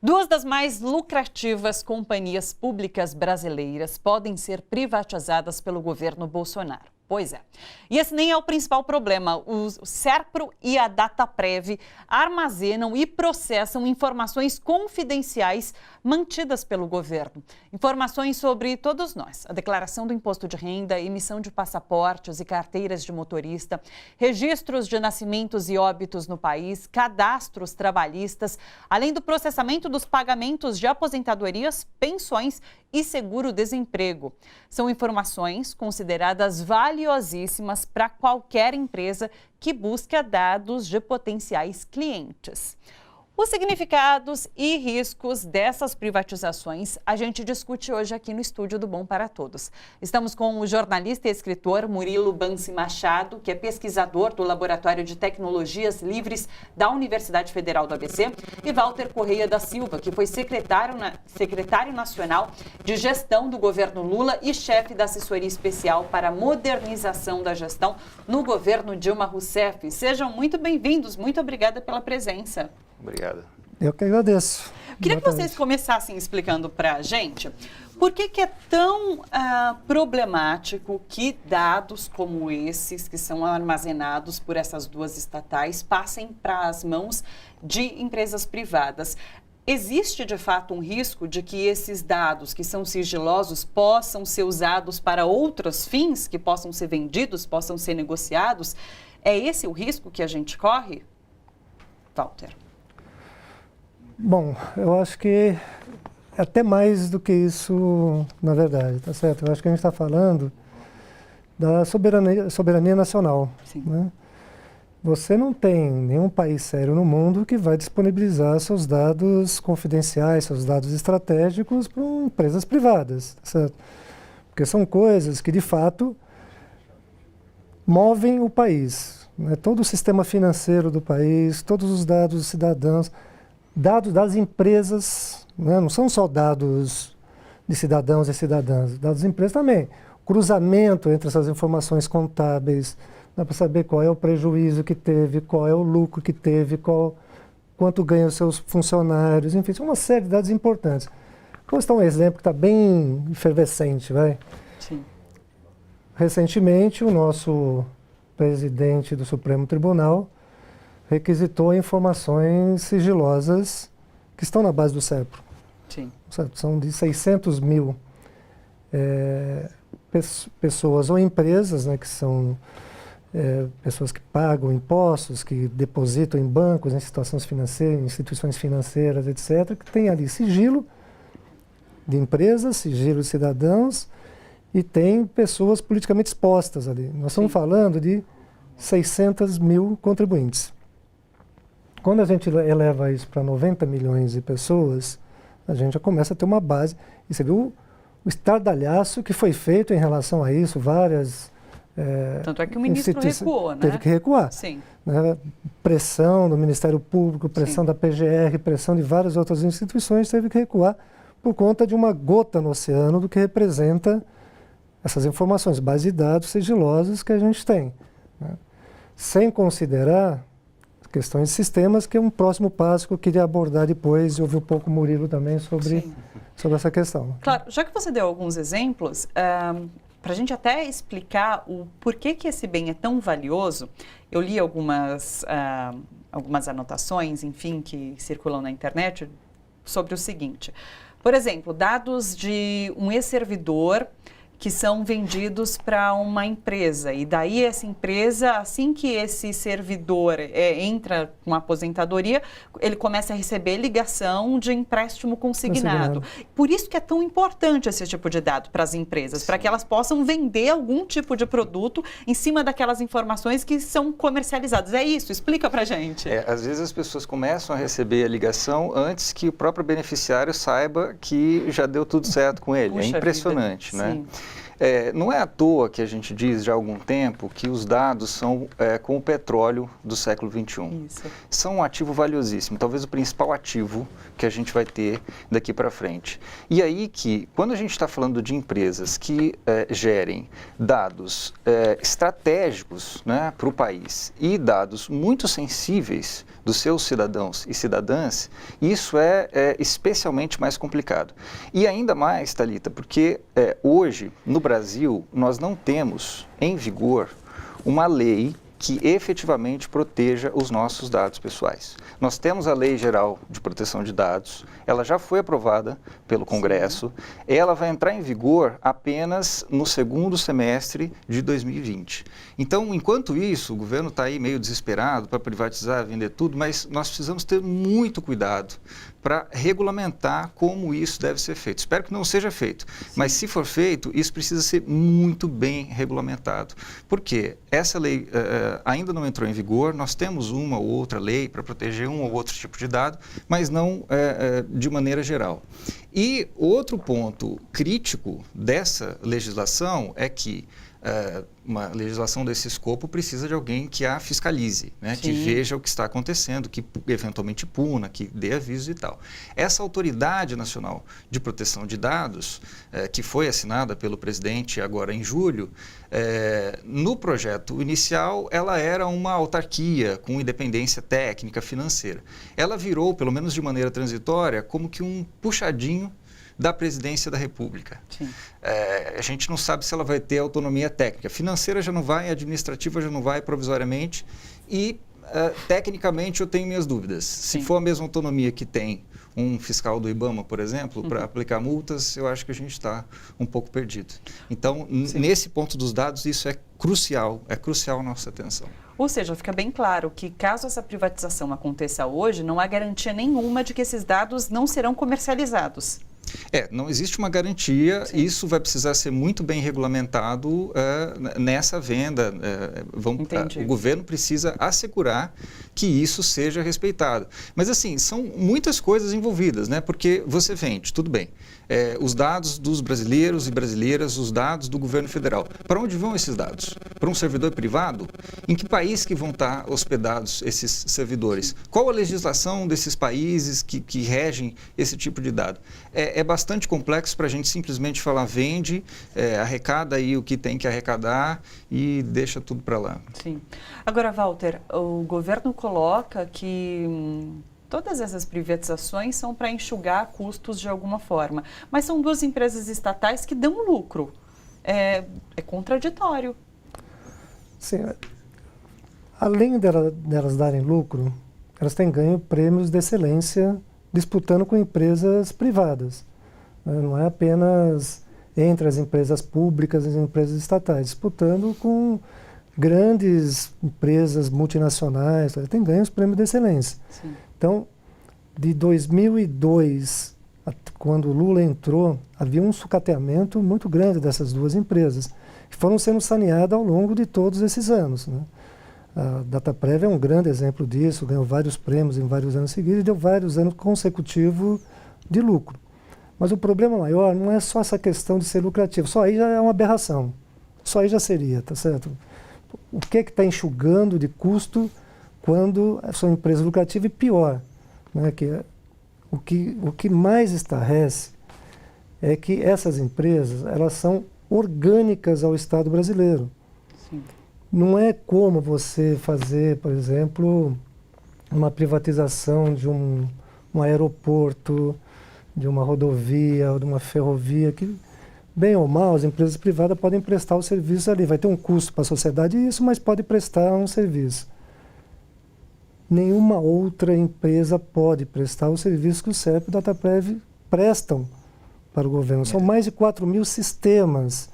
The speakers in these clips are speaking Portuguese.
Duas das mais lucrativas companhias públicas brasileiras podem ser privatizadas pelo governo Bolsonaro. Pois é. E esse nem é o principal problema. O Serpro e a Dataprev armazenam e processam informações confidenciais mantidas pelo governo. Informações sobre todos nós. A declaração do imposto de renda, emissão de passaportes e carteiras de motorista, registros de nascimentos e óbitos no país, cadastros trabalhistas, além do processamento dos pagamentos de aposentadorias, pensões e seguro-desemprego. São informações consideradas valiosíssimas para qualquer empresa que busca dados de potenciais clientes. Os significados e riscos dessas privatizações a gente discute hoje aqui no Estúdio do Bom para Todos. Estamos com o jornalista e escritor Murilo Bansi Machado, que é pesquisador do Laboratório de Tecnologias Livres da Universidade Federal do ABC, e Walter Correia da Silva, que foi secretário nacional de gestão do governo Lula e chefe da assessoria especial para a modernização da gestão no governo Dilma Rousseff. Sejam muito bem-vindos, muito obrigada pela presença. Obrigado. Eu que agradeço. Queria que vocês começassem explicando para a gente por que é tão problemático que dados como esses, que são armazenados por essas duas estatais, passem para as mãos de empresas privadas. Existe, de fato, um risco de que esses dados, que são sigilosos, possam ser usados para outros fins, que possam ser vendidos, possam ser negociados? É esse o risco que a gente corre? Walter. Bom, eu acho que é até mais do que isso, na verdade, tá certo? Eu acho que a gente está falando da soberania nacional, né? Você não tem nenhum país sério no mundo que vai disponibilizar seus dados confidenciais, seus dados estratégicos para empresas privadas, tá certo? Porque são coisas que, de fato, movem o país, né? Todo o sistema financeiro do país, todos os dados dos cidadãos, dados das empresas, né? Não são só dados de cidadãos e cidadãs, dados das empresas também. Cruzamento entre essas informações contábeis, dá para saber qual é o prejuízo que teve, qual é o lucro que teve, quanto ganham os seus funcionários, enfim, são uma série de dados importantes. Vou citar um exemplo que está bem efervescente, vai? Sim. Recentemente, o nosso presidente do Supremo Tribunal requisitou informações sigilosas que estão na base do Serpro. Sim. São de 600 mil pessoas ou empresas, né, que são pessoas que pagam impostos, que depositam em bancos, em situações financeiras, em instituições financeiras, etc., que tem ali sigilo de empresas, sigilo de cidadãos e tem pessoas politicamente expostas ali. Nós estamos falando de 600 mil contribuintes. Quando a gente eleva isso para 90 milhões de pessoas, a gente já começa a ter uma base. E você viu o estardalhaço que foi feito em relação a isso, várias... Tanto é que o ministro recuou, né? Teve que recuar. Sim. Né? Pressão do Ministério Público, pressão da PGR, pressão de várias outras instituições, teve que recuar por conta de uma gota no oceano do que representa essas informações, base de dados sigilosas que a gente tem, né? Sem considerar questões de sistemas, que é um próximo passo que eu queria abordar depois, e ouvir um pouco o Murilo também sobre essa questão. Claro, já que você deu alguns exemplos, para a gente até explicar o porquê que esse bem é tão valioso, eu li algumas anotações, enfim, que circulam na internet sobre o seguinte. Por exemplo, dados de um ex-servidor que são vendidos para uma empresa. E daí essa empresa, assim que esse servidor entra com aposentadoria, ele começa a receber ligação de empréstimo consignado. Por isso que é tão importante esse tipo de dado para as empresas, para que elas possam vender algum tipo de produto em cima daquelas informações que são comercializadas. É isso? Explica para a gente. Às vezes as pessoas começam a receber a ligação antes que o próprio beneficiário saiba que já deu tudo certo com ele. Puxa é impressionante, vida. né? Sim. Não é à toa que a gente diz já há algum tempo que os dados são como o petróleo do século XXI. Isso. São um ativo valiosíssimo, talvez o principal ativo que a gente vai ter daqui para frente. E aí que, quando a gente está falando de empresas que gerem dados estratégicos, né, para o país e dados muito sensíveis dos seus cidadãos e cidadãs, isso é especialmente mais complicado. E ainda mais, Thalita, porque hoje, no Brasil, nós não temos em vigor uma lei que efetivamente proteja os nossos dados pessoais. Nós temos a Lei Geral de Proteção de Dados, ela já foi aprovada pelo Congresso, ela vai entrar em vigor apenas no segundo semestre de 2020. Então, enquanto isso, o governo está aí meio desesperado para privatizar, vender tudo, mas nós precisamos ter muito cuidado para regulamentar como isso deve ser feito. Espero que não seja feito, mas se for feito, isso precisa ser muito bem regulamentado. Por quê? Essa lei ainda não entrou em vigor, nós temos uma ou outra lei para proteger um ou outro tipo de dado, mas não de maneira geral. E outro ponto crítico dessa legislação é que uma legislação desse escopo precisa de alguém que a fiscalize, né? Que veja o que está acontecendo, que eventualmente puna, que dê aviso e tal. Essa Autoridade Nacional de Proteção de Dados, que foi assinada pelo presidente agora em julho, no projeto inicial ela era uma autarquia com independência técnica, financeira. Ela virou, pelo menos de maneira transitória, como que um puxadinho da presidência da República. A gente não sabe se ela vai ter autonomia técnica. Financeira já não vai, administrativa já não vai provisoriamente e tecnicamente eu tenho minhas dúvidas. Se for a mesma autonomia que tem um fiscal do IBAMA, por exemplo, para aplicar multas, eu acho que a gente está um pouco perdido. Então, nesse ponto dos dados, isso é crucial a nossa atenção. Ou seja, fica bem claro que caso essa privatização aconteça hoje, não há garantia nenhuma de que esses dados não serão comercializados. Não existe uma garantia, isso vai precisar ser muito bem regulamentado nessa venda. O governo precisa assegurar que isso seja respeitado. Mas, assim, são muitas coisas envolvidas, né? Porque você vende, tudo bem, os dados dos brasileiros e brasileiras, os dados do governo federal. Para onde vão esses dados? Para um servidor privado? Em que país que vão estar hospedados esses servidores? Qual a legislação desses países que regem esse tipo de dado? É bastante complexo para a gente simplesmente falar, vende, arrecada aí o que tem que arrecadar e deixa tudo para lá. Sim. Agora, Walter, o governo coloca que todas essas privatizações são para enxugar custos de alguma forma, mas são duas empresas estatais que dão lucro. É contraditório. Sim. Além delas darem lucro, elas têm ganho prêmios de excelência disputando com empresas privadas. Não é apenas entre as empresas públicas e as empresas estatais, disputando com grandes empresas multinacionais, tem ganhos prêmios de excelência. Sim. Então, de 2002, quando o Lula entrou, havia um sucateamento muito grande dessas duas empresas, que foram sendo saneadas ao longo de todos esses anos, né? A Dataprev é um grande exemplo disso, ganhou vários prêmios em vários anos seguidos e deu vários anos consecutivos de lucro. Mas o problema maior não é só essa questão de ser lucrativo, só aí já é uma aberração, só aí já seria, tá certo? O que está enxugando de custo quando são empresas lucrativas e pior, né? O que mais estarrece é que essas empresas, elas são orgânicas ao Estado brasileiro. Sim. Não é como você fazer, por exemplo, uma privatização de um aeroporto, de uma rodovia ou de uma ferrovia, que, bem ou mal, as empresas privadas podem prestar o serviço ali. Vai ter um custo para a sociedade isso, mas pode prestar um serviço. Nenhuma outra empresa pode prestar o serviço que o CERP e o Dataprev prestam para o governo. São mais de 4 mil sistemas,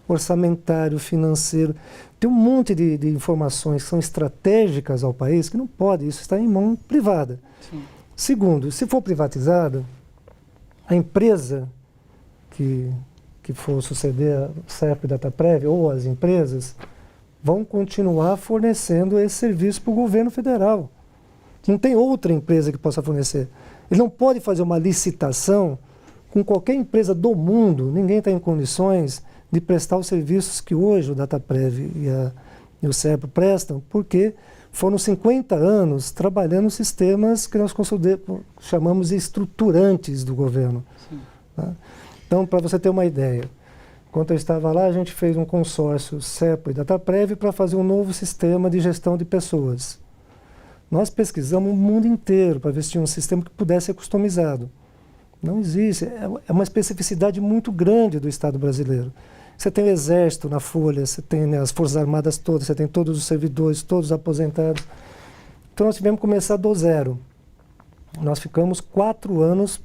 orçamentário, financeiro. Tem um monte de informações que são estratégicas ao país que não pode, isso está em mão privada. Sim. Segundo, se for privatizada, a empresa que for suceder o CERP e Dataprev, ou as empresas, vão continuar fornecendo esse serviço para o governo federal. Não tem outra empresa que possa fornecer. Ele não pode fazer uma licitação com qualquer empresa do mundo, ninguém está em condições de prestar os serviços que hoje o Dataprev e o SERPRO prestam, porque foram 50 anos trabalhando sistemas que nós chamamos de estruturantes do governo. Tá? Então, para você ter uma ideia, enquanto eu estava lá, a gente fez um consórcio SERPRO e Dataprev para fazer um novo sistema de gestão de pessoas. Nós pesquisamos o mundo inteiro para ver se tinha um sistema que pudesse ser customizado. Não existe. É uma especificidade muito grande do Estado brasileiro. Você tem o Exército na folha, você tem, né, as Forças Armadas todas, você tem todos os servidores, todos os aposentados. Então nós tivemos que começar do zero. Nós ficamos 4 anos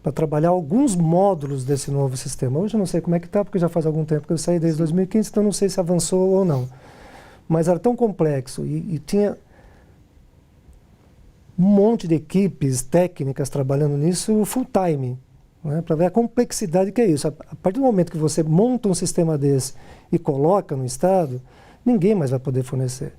para trabalhar alguns módulos desse novo sistema. Hoje eu não sei como é que está, porque já faz algum tempo que eu saí desde 2015, então não sei se avançou ou não. Mas era tão complexo e tinha um monte de equipes técnicas trabalhando nisso full time. Né, para ver a complexidade que é isso. A partir do momento que você monta um sistema desse e coloca no Estado, ninguém mais vai poder fornecer.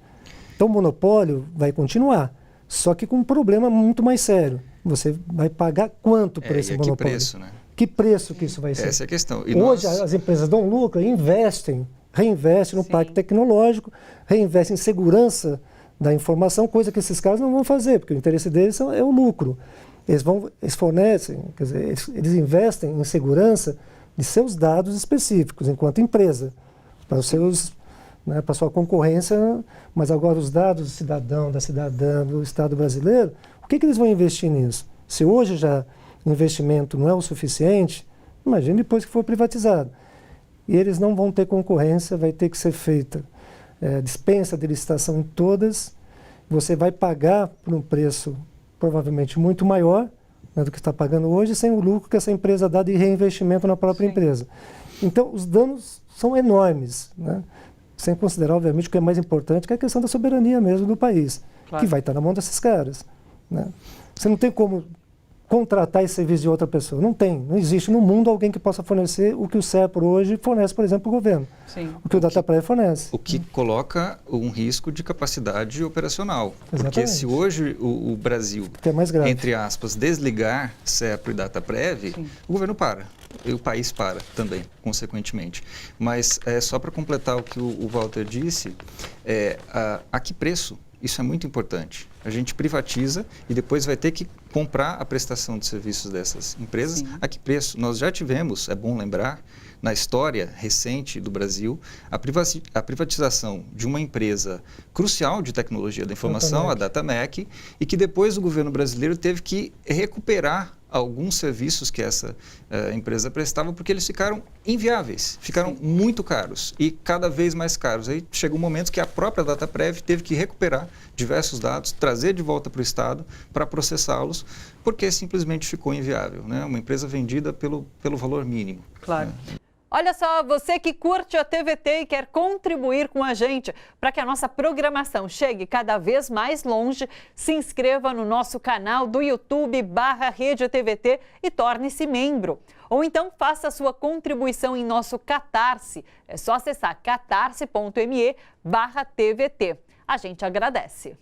Então o monopólio vai continuar, só que com um problema muito mais sério. Você vai pagar quanto por esse monopólio? Que preço, né? Que preço que isso vai ser? Essa é a questão. E hoje as empresas dão lucro, reinvestem no parque tecnológico, reinvestem em segurança da informação, coisa que esses caras não vão fazer, porque o interesse deles é o lucro. Eles fornecem, quer dizer, eles investem em segurança de seus dados específicos, enquanto empresa, para os seus, né, para a sua concorrência, mas agora os dados do cidadão, da cidadã, do Estado brasileiro, o que eles vão investir nisso? Se hoje já o investimento não é o suficiente, imagine depois que for privatizado. E eles não vão ter concorrência, vai ter que ser feita dispensa de licitação em todas, você vai pagar por um preço provavelmente muito maior, né, do que está pagando hoje, sem o lucro que essa empresa dá de reinvestimento na própria empresa. Então, os danos são enormes, né? Sem considerar, obviamente, o que é mais importante, que é a questão da soberania mesmo do país, que vai estar na mão desses caras. Né? Você não tem como contratar esse serviço de outra pessoa. Não tem. Não existe no mundo alguém que possa fornecer o que o SERPRO hoje fornece, por exemplo, para o governo. Sim. O que o Dataprev fornece. O que coloca um risco de capacidade operacional. Exatamente. Porque se hoje o Brasil, que é mais grave, entre aspas, desligar SERPRO e Dataprev, o governo para. E o país para também, consequentemente. Mas só para completar o que o Walter disse, a que preço? Isso é muito importante. A gente privatiza e depois vai ter que comprar a prestação de serviços dessas empresas. Sim. A que preço? Nós já tivemos, é bom lembrar, na história recente do Brasil, a privatização de uma empresa crucial de tecnologia da informação, a Datamec, e que depois o governo brasileiro teve que recuperar alguns serviços que essa empresa prestava, porque eles ficaram inviáveis, ficaram muito caros e cada vez mais caros. Aí chegou um momento que a própria Dataprev teve que recuperar diversos dados, trazer de volta para o Estado para processá-los, porque simplesmente ficou inviável, né? Uma empresa vendida pelo valor mínimo. Claro. Né? Olha só, você que curte a TVT e quer contribuir com a gente para que a nossa programação chegue cada vez mais longe, se inscreva no nosso canal do YouTube /Rede TVT e torne-se membro. Ou então faça a sua contribuição em nosso Catarse. É só acessar catarse.me/TVT. A gente agradece.